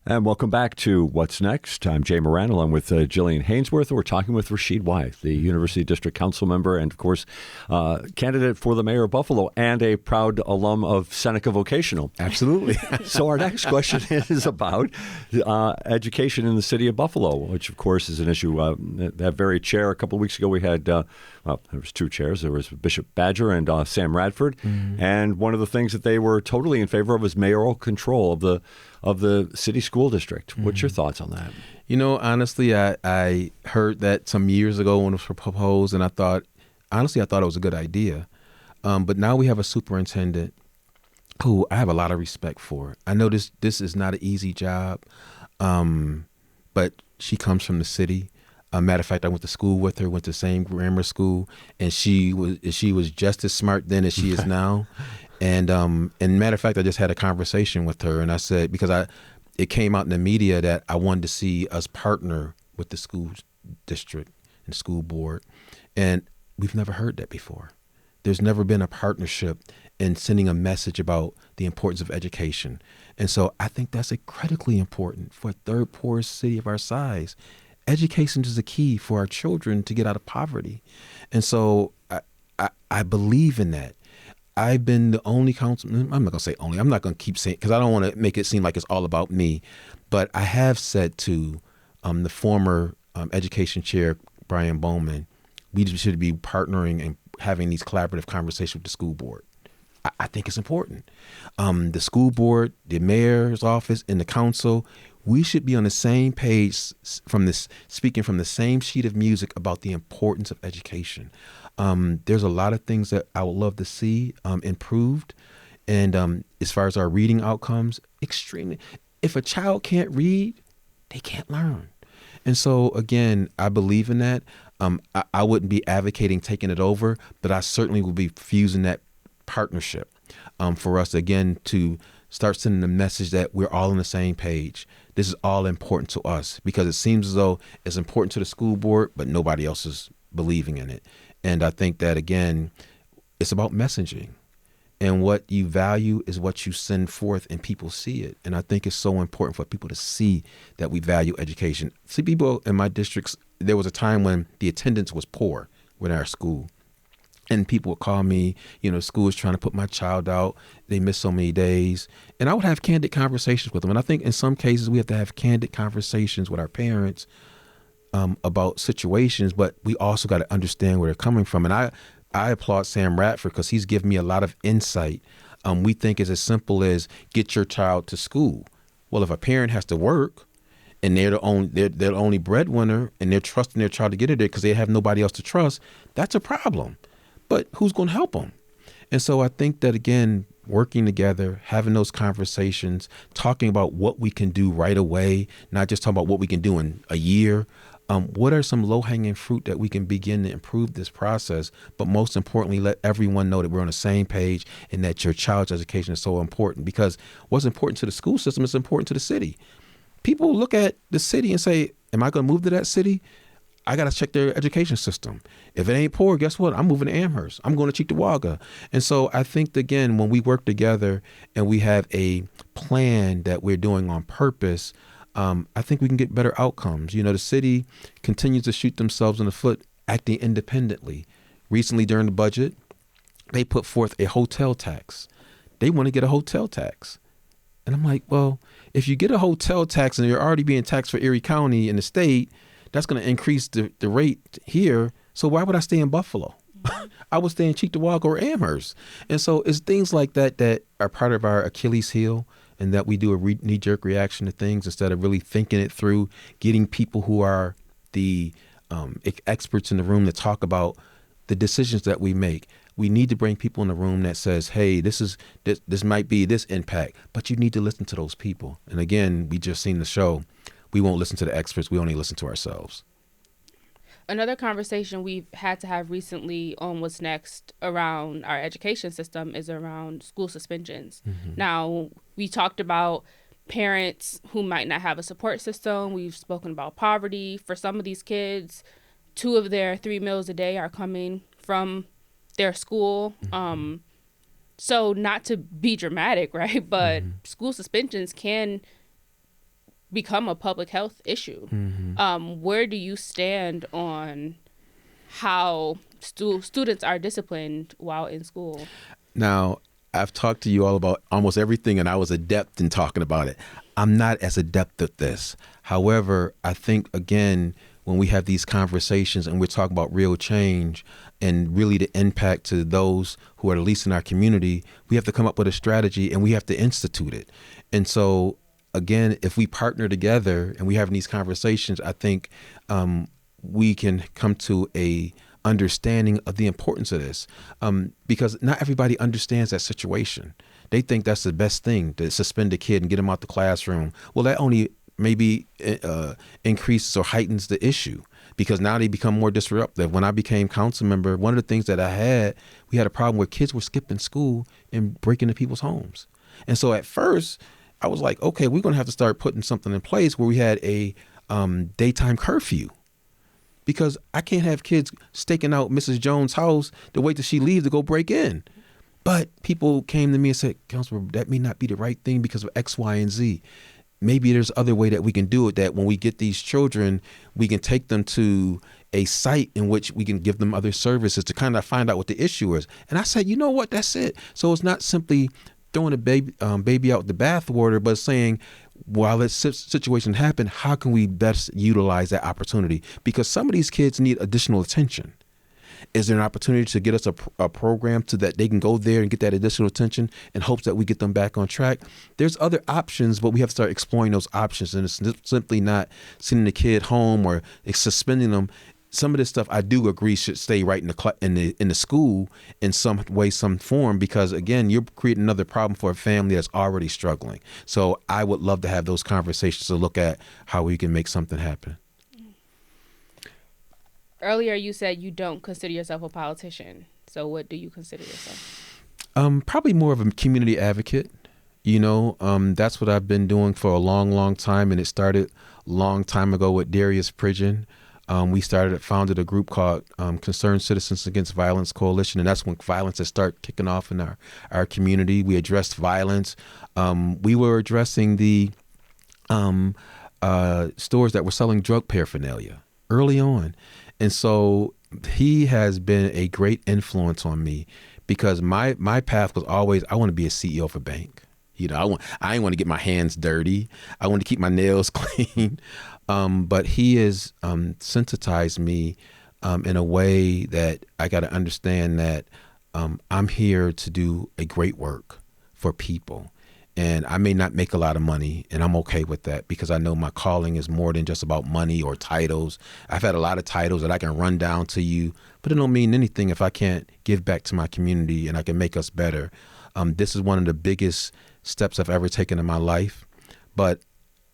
And welcome back to What's Next. I'm Jay Moran along with Jillian Hanesworth. We're talking with Rasheed Wyatt, the University District Council member and, of course, candidate for the mayor of Buffalo and a proud alum of Seneca Vocational. Absolutely. So our next question is about education in the city of Buffalo, which, of course, is an issue. That very chair, a couple of weeks ago, we had, there was two chairs. There was Bishop Badger and Sam Radford. Mm-hmm. And one of the things that they were totally in favor of was mayoral control of the city school district. What's your thoughts on that? You know, honestly, I heard that some years ago when it was proposed, and I thought it was a good idea. But now we have a superintendent who I have a lot of respect for. I know this is not an easy job, but she comes from the city. Matter of fact, I went to school with her, went to the same grammar school, and she was just as smart then as she is now. And matter of fact, I just had a conversation with her, and I said, because it came out in the media that I wanted to see us partner with the school district and school board, and we've never heard that before. There's never been a partnership in sending a message about the importance of education, and so I think that's critically important for a third poorest city of our size. Education is the key for our children to get out of poverty, and so I believe in that. I've been the only councilman, I'm not going to say only, I'm not going to keep saying, because I don't want to make it seem like it's all about me, but I have said to the former education chair, Brian Bowman, we should be partnering having these collaborative conversations with the school board. I think it's important. The school board, the mayor's office, and the council, we should be on the same page speaking from the same sheet of music about the importance of education. There's a lot of things that I would love to see improved. And as far as our reading outcomes, extremely. If a child can't read, they can't learn. And so, again, I believe in that. I wouldn't be advocating taking it over, but I certainly will be fusing that partnership for us, again, to start sending the message that we're all on the same page. This is all important to us, because it seems as though it's important to the school board, but nobody else is believing in it. And I think that, again, it's about messaging. And what you value is what you send forth, and people see it. And I think it's so important for people to see that we value education. See, people in my districts, there was a time when the attendance was poor in our school. And people would call me, school is trying to put my child out. They miss so many days. And I would have candid conversations with them. And I think in some cases we have to have candid conversations with our parents about situations, but we also got to understand where they're coming from. And I applaud Sam Radford because he's given me a lot of insight. We think it's as simple as get your child to school. Well, if a parent has to work and they're the only breadwinner and they're trusting their child to get it there because they have nobody else to trust, that's a problem. But who's going to help them? And so I think that, again, working together, having those conversations, talking about what we can do right away, not just talking about what we can do in a year. What are some low-hanging fruit that we can begin to improve this process? But most importantly, let everyone know that we're on the same page and that your child's education is so important, because what's important to the school system is important to the city. People look at the city and say, am I going to move to that city? I got to check their education system. If it ain't poor, guess what? I'm moving to Amherst. I'm going to Cheektowaga. And so I think, again, when we work together and we have a plan that we're doing on purpose, I think we can get better outcomes. The city continues to shoot themselves in the foot acting independently. Recently, during the budget, they put forth a hotel tax. They want to get a hotel tax. And I'm like, well, if you get a hotel tax and you're already being taxed for Erie County in the state, that's going to increase the rate here. So why would I stay in Buffalo? I would stay in Cheektowaga or Amherst. And so it's things like that that are part of our Achilles heel, and that we do a knee-jerk reaction to things instead of really thinking it through, getting people who are the experts in the room to talk about the decisions that we make. We need to bring people in the room that says, hey, this might be this impact, but you need to listen to those people. And again, we just seen the show. We won't listen to the experts. We only listen to ourselves. Another conversation we've had to have recently on what's next around our education system is around school suspensions. Mm-hmm. Now, we talked about parents who might not have a support system. We've spoken about poverty. For some of these kids, 2 of their 3 meals a day are coming from their school. Mm-hmm. So not to be dramatic, right? But school suspensions can become a public health issue. Mm-hmm. Where do you stand on how students are disciplined while in school? Now, I've talked to you all about almost everything, and I was adept in talking about it. I'm not as adept at this. However, I think, again, when we have these conversations and we're talking about real change and really the impact to those who are the least in our community, we have to come up with a strategy and we have to institute it. And so, again, if we partner together and we're having these conversations, I think we can come to a understanding of the importance of this, because not everybody understands that situation. They think that's the best thing, to suspend a kid and get him out the classroom. Well, that only maybe increases or heightens the issue, because now they become more disruptive. When I became council member, one of the things that we had a problem where kids were skipping school and breaking into people's homes. And so at first I was like, okay, we're going to have to start putting something in place where we had a daytime curfew, because I can't have kids staking out Mrs. Jones' house to wait till she leaves to go break in. But people came to me and said, Councilor, that may not be the right thing because of X, Y, and Z. Maybe there's other way that we can do it, that when we get these children, we can take them to a site in which we can give them other services to kind of find out what the issue is. And I said, you know what, that's it. So it's not simply throwing a baby out with the bathwater, but saying, while this situation happened, how can we best utilize that opportunity? Because some of these kids need additional attention. Is there an opportunity to get us a program so that they can go there and get that additional attention in hopes that we get them back on track? There's other options, but we have to start exploring those options. And it's simply not sending the kid home or suspending them. Some of this stuff I do agree should stay right in the school in some way, some form, because again, you're creating another problem for a family that's already struggling. So I would love to have those conversations to look at how we can make something happen. Earlier, you said you don't consider yourself a politician. So what do you consider yourself? Probably more of a community advocate. That's what I've been doing for a long, long time, and it started a long time ago with Darius Pridgeon. We founded a group called Concerned Citizens Against Violence Coalition, and that's when violence has started kicking off in our community. We addressed violence. We were addressing the stores that were selling drug paraphernalia early on. And so he has been a great influence on me because my path was always, I want to be a CEO of a bank. I didn't want to get my hands dirty. I want to keep my nails clean. But he has sensitized me in a way that I got to understand that I'm here to do a great work for people. And I may not make a lot of money, and I'm okay with that because I know my calling is more than just about money or titles. I've had a lot of titles that I can run down to you, but it don't mean anything if I can't give back to my community and I can make us better. This is one of the biggest steps I've ever taken in my life, but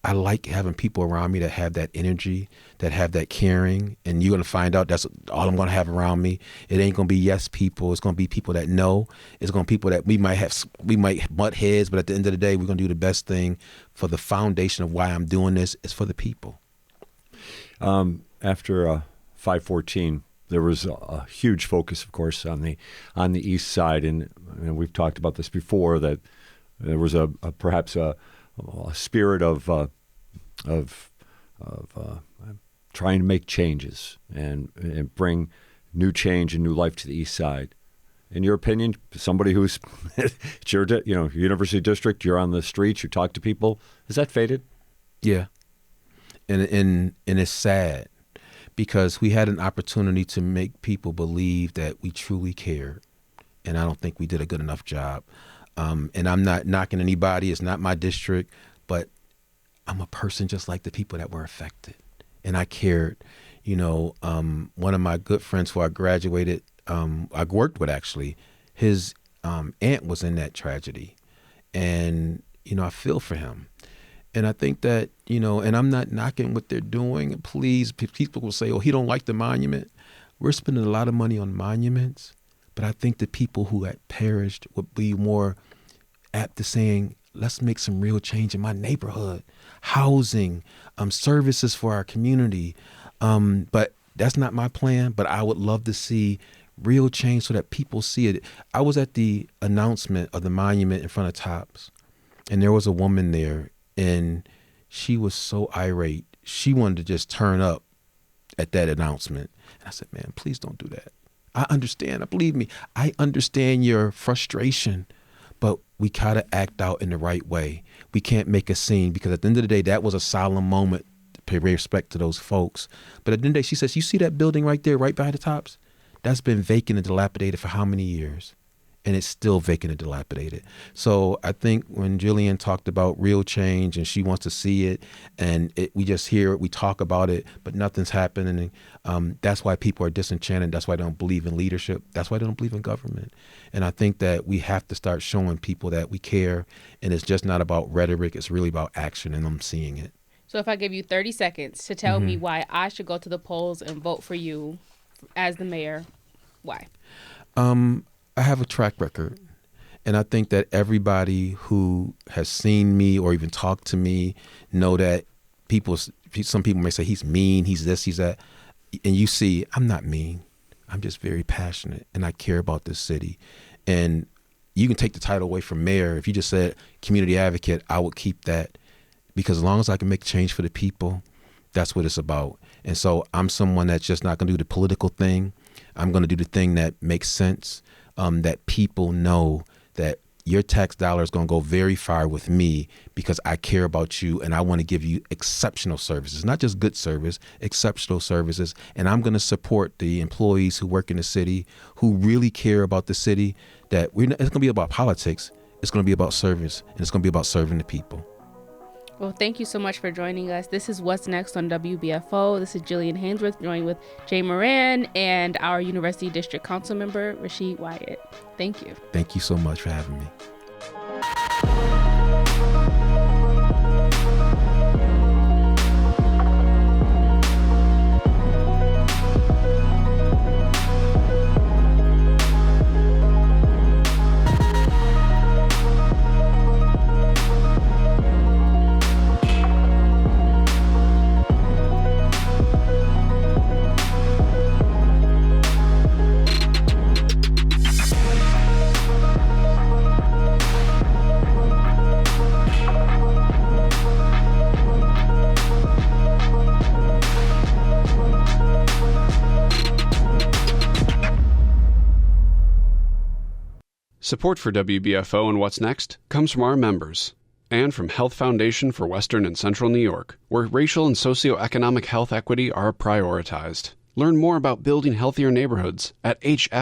I like having people around me that have that energy, that have that caring, and you're going to find out that's all I'm going to have around me. It ain't going to be yes people. It's going to be people that know. It's going to be people that we might butt heads, but at the end of the day, we're going to do the best thing for the foundation of why I'm doing this is for the people. After 5/14, there was a huge focus, of course, on the east side, and we've talked about this before, that there was perhaps a spirit of trying to make changes and bring new change and new life to the east side. In your opinion, somebody who's it's your University District, you're on the streets, you talk to people, has that faded? Yeah, and it's sad because we had an opportunity to make people believe that we truly cared, and I don't think we did a good enough job. And I'm not knocking anybody. It's not my district, but I'm a person just like the people that were affected. And I cared. One of my good friends who I graduated, I worked with actually, his aunt was in that tragedy. And, I feel for him. And I think that, and I'm not knocking what they're doing. Please, people will say, oh, he don't like the monument. We're spending a lot of money on monuments. But I think the people who had perished would be more apt to saying, let's make some real change in my neighborhood, housing, services for our community. But that's not my plan, but I would love to see real change so that people see it. I was at the announcement of the monument in front of Tops, and there was a woman there, and she was so irate. She wanted to just turn up at that announcement. And I said, man, please don't do that. I understand. Believe me, I understand your frustration, but we gotta act out in the right way. We can't make a scene because at the end of the day, that was a solemn moment to pay respect to those folks. But at the end of the day, she says, you see that building right there, right by the Tops? That's been vacant and dilapidated for how many years? And it's still vacant and dilapidated. So I think when Jillian talked about real change and she wants to see it, and we just hear it, we talk about it, but nothing's happening. That's why people are disenchanted. That's why they don't believe in leadership. That's why they don't believe in government. And I think that we have to start showing people that we care, and it's just not about rhetoric. It's really about action, and I'm seeing it. So if I give you 30 seconds to tell me why I should go to the polls and vote for you as the mayor, why? I have a track record, and I think that everybody who has seen me or even talked to me know that some people may say he's mean, he's this, he's that. And you see, I'm not mean. I'm just very passionate, and I care about this city. And you can take the title away from mayor. If you just said community advocate, I would keep that, because as long as I can make change for the people, that's what it's about. And so I'm someone that's just not going to do the political thing. I'm going to do the thing that makes sense. That people know that your tax dollar is going to go very far with me because I care about you and I want to give you exceptional services, not just good service, exceptional services. And I'm going to support the employees who work in the city, who really care about the city, that it's going to be about politics. It's going to be about service, and it's going to be about serving the people. Well, thank you so much for joining us. This is What's Next on WBFO. This is Jillian Hanesworth, joined with Jay Moran and our University District Council member, Rasheed Wyatt. Thank you. Thank you so much for having me. Support for WBFO and What's Next comes from our members and from Health Foundation for Western and Central New York, where racial and socioeconomic health equity are prioritized. Learn more about building healthier neighborhoods at hfwcny.org.